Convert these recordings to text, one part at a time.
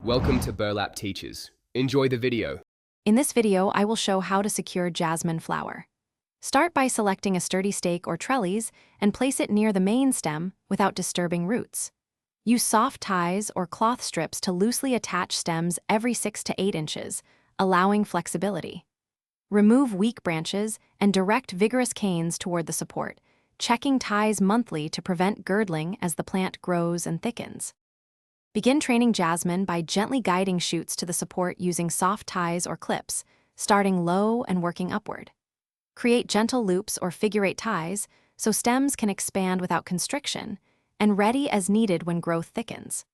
Welcome to Burlap Teachers. Enjoy the video. In this video, I will show how to secure jasmine flower. Start by selecting a sturdy stake or trellis and place it near the main stem without disturbing roots. Use soft ties or cloth strips to loosely attach stems every 6 to 8 inches, allowing flexibility. Remove weak branches and direct vigorous canes toward the support, checking ties monthly to prevent girdling as the plant grows and thickens. Begin training jasmine by gently guiding shoots to the support using soft ties or clips, starting low and working upward. Create gentle loops or figure-8 ties so stems can expand without constriction and ready as needed when growth thickens.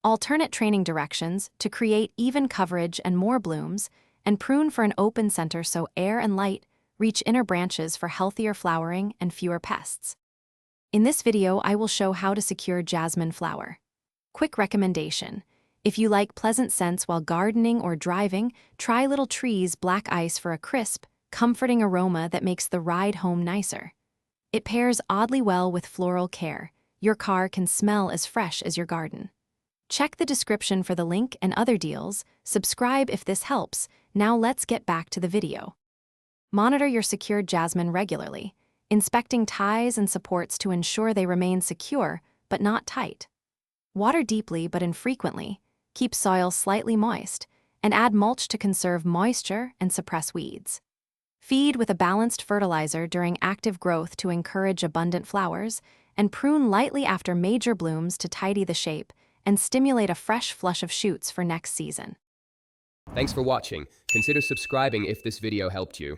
Alternate training directions to create even coverage and more blooms, and prune for an open center so air and light reach inner branches for healthier flowering and fewer pests. In this video, I will show how to secure jasmine flower. Quick recommendation: if you like pleasant scents while gardening or driving, try Little Tree's Black Ice for a crisp, comforting aroma that makes the ride home nicer. It pairs oddly well with floral care. Your car can smell as fresh as your garden. Check the description for the link and other deals. Subscribe if this helps. Now let's get back to the video. Monitor your secured jasmine regularly, inspecting ties and supports to ensure they remain secure but not tight. Water deeply but infrequently, keep soil slightly moist, and add mulch to conserve moisture and suppress weeds. Feed with a balanced fertilizer during active growth to encourage abundant flowers, and prune lightly after major blooms to tidy the shape and stimulate a fresh flush of shoots for next season. Thanks for watching. Consider subscribing if this video helped you.